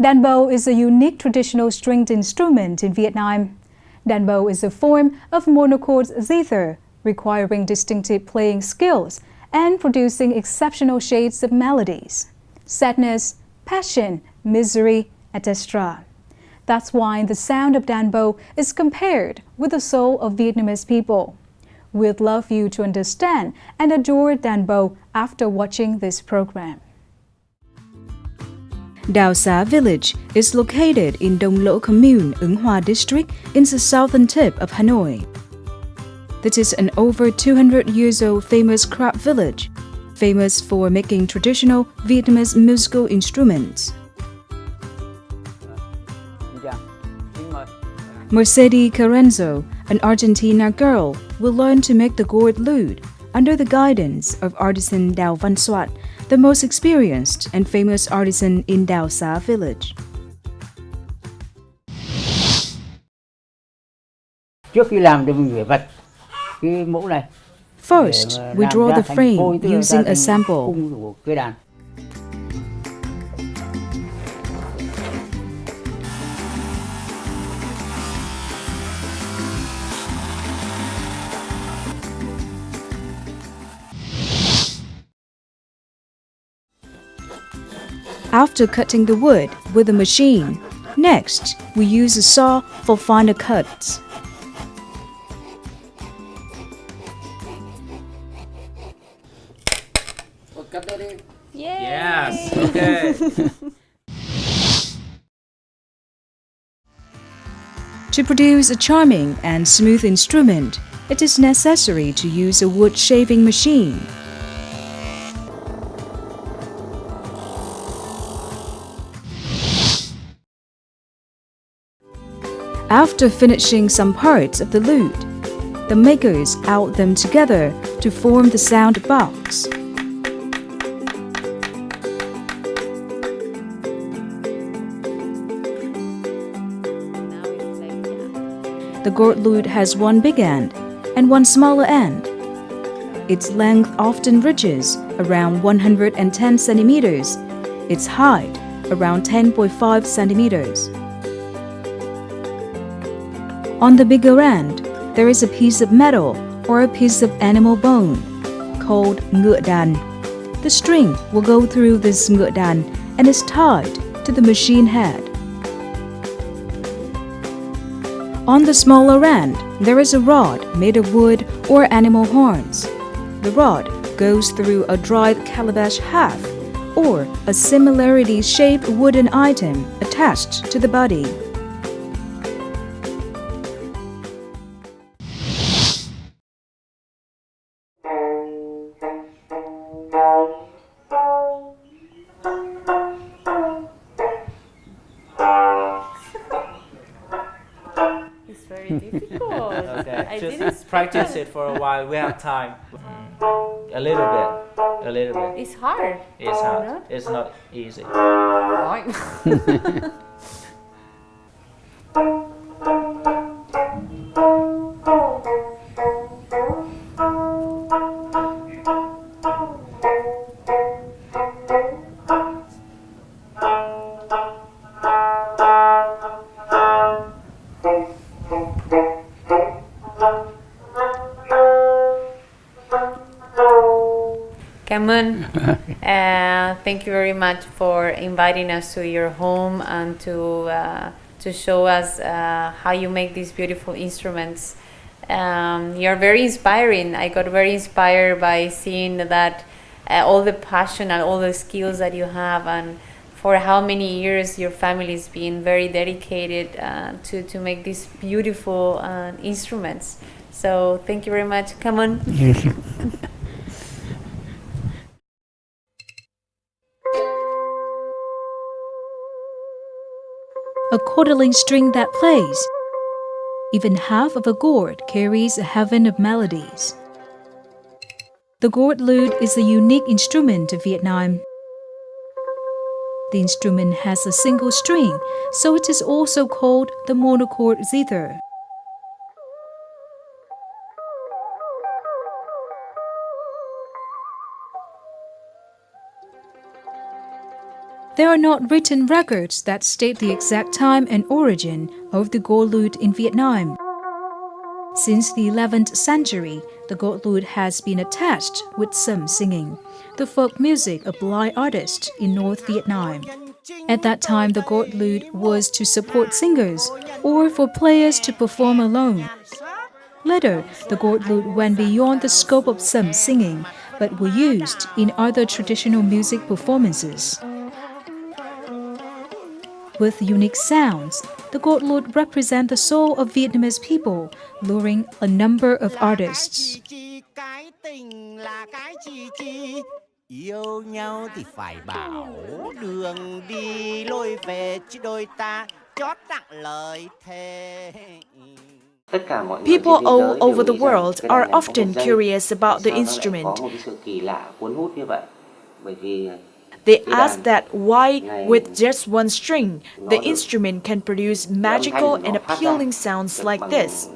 Danbo is a unique traditional stringed instrument in Vietnam. Danbo is a form of monochord zither, requiring distinctive playing skills and producing exceptional shades of melodies, sadness, passion, misery, etc. That's why the sound of Danbo is compared with the soul of Vietnamese people. We'd love you to understand and adore Danbo after watching this program. Dao Sa village is located in Dong Lo commune, Ứng Hòa district, in the southern tip of Hanoi. This is an over 200 years old famous craft village, famous for making traditional Vietnamese musical instruments. Mercedes Carrenzo, an Argentina girl, will learn to make the gourd lute under the guidance of artisan Đào Văn Soát, the most experienced and famous artisan in Dao Sa village. Trước khi làm thì mình phải vạch cái mẫu này. First, we draw the frame using a sample. Cây đàn. After cutting the wood with a machine, next we use a saw for finer cuts. Yes, okay. To produce a charming and smooth instrument, it is necessary to use a wood shaving machine. After finishing some parts of the lute, the makers out them together to form the sound box. The gourd lute has one big end and one smaller end. Its length often reaches around 110 centimeters, its height around 10.5 centimeters. On the bigger end, there is a piece of metal or a piece of animal bone called ngựa đàn. The string will go through this ngựa đàn and is tied to the machine head. On the smaller end, there is a rod made of wood or animal horns. The rod goes through a dried calabash half or a similarity-shaped wooden item attached to the body. It's very difficult. Okay, just practice it for a while. We have time. A little bit. A little bit. It's hard. It's hard. No? It's not easy. Cameron, thank you very much for inviting us to your home and to show us how you make these beautiful instruments. You're very inspiring. I got very inspired by seeing that all the passion and all the skills that you have, and for how many years your family's been very dedicated to make these beautiful instruments. So thank you very much. Come on. A quarterling string that plays. Even half of a gourd carries a heaven of melodies. The gourd lute is a unique instrument of Vietnam. The instrument has a single string, so it is also called the monochord zither. There are not written records that state the exact time and origin of the Gourd Lute in Vietnam. Since the 11th century, the Gourd Lute has been attached with some singing, the folk music of blind artists in North Vietnam. At that time, the Gourd Lute was to support singers or for players to perform alone. Later, the Gourd Lute went beyond the scope of some singing, but were used in other traditional music performances. With unique sounds, the Gourd Lute represent the soul of Vietnamese people, luring a number of artists. Yêu nhau thì phải bảo đường đi lối về chứ đôi ta chót tặng lời thề. People all over the world are often curious about the instrument. They ask that why, with just one string, the instrument can produce magical and appealing sounds like this.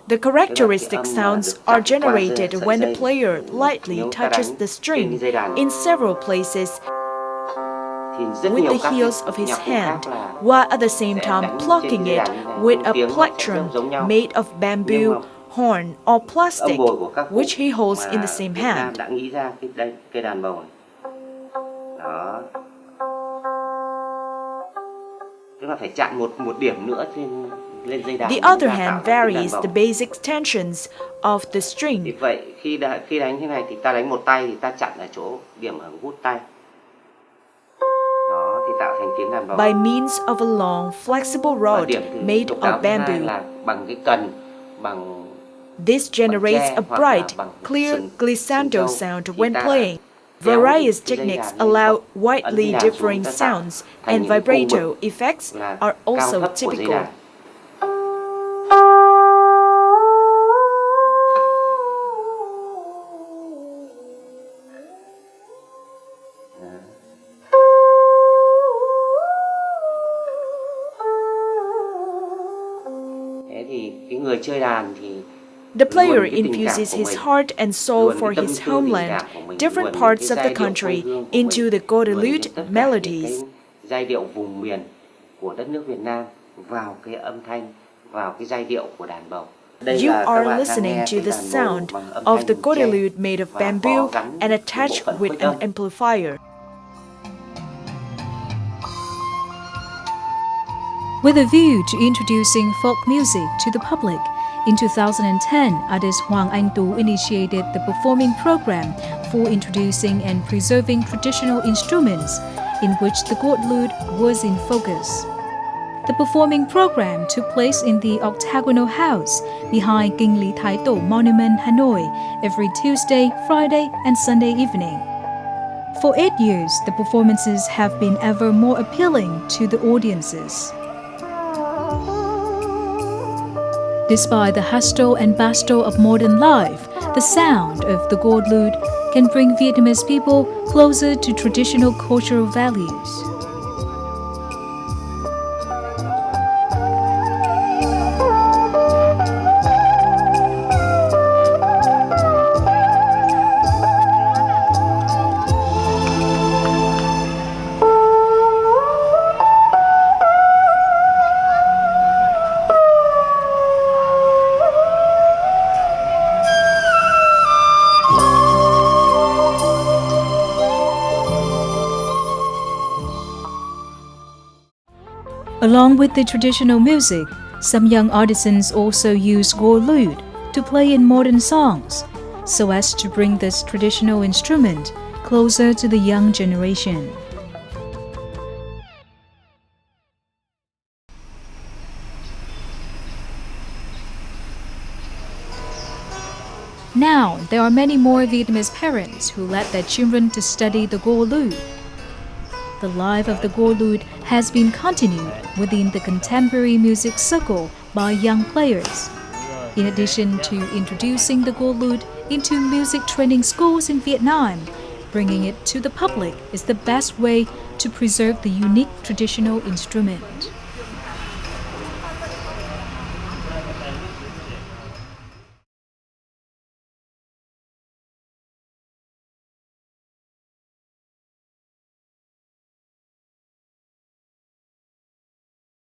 The characteristic sounds are generated when the player lightly touches the string in several places with the heels of his hand, while at the same time plucking it with a plectrum made of bamboo, horn, or plastic, which he holds in the same hand. The other hand varies the basic tensions of the string. By means of a long, flexible rod made of bamboo. This generates a bright, clear glissando sound when playing. Various techniques allow widely differing sounds, and vibrato effects are also typical. The player infuses his heart and soul for his homeland, different parts of the country, into the Gourd Lute melodies. You are listening to the sound of the Gourd Lute made of bamboo and attached with an amplifier. With a view to introducing folk music to the public, in 2010, artist Hoàng Anh Tú initiated the performing program for introducing and preserving traditional instruments, in which the Gourd Lute was in focus. The performing program took place in the Octagonal House behind Kinh Lý Thái Tổ Monument, Hanoi, every Tuesday, Friday, and Sunday evening. For 8 years, the performances have been ever more appealing to the audiences. Despite the hustle and bustle of modern life, the sound of the Gourd Lute can bring Vietnamese people closer to traditional cultural values. Along with the traditional music, some young artisans also use Gourd Lute to play in modern songs, so as to bring this traditional instrument closer to the young generation. Now, there are many more Vietnamese parents who let their children to study the Gourd Lute. The life of the Gourd Lute has been continued within the contemporary music circle by young players. In addition to introducing the Gourd Lute into music training schools in Vietnam, bringing it to the public is the best way to preserve the unique traditional instrument.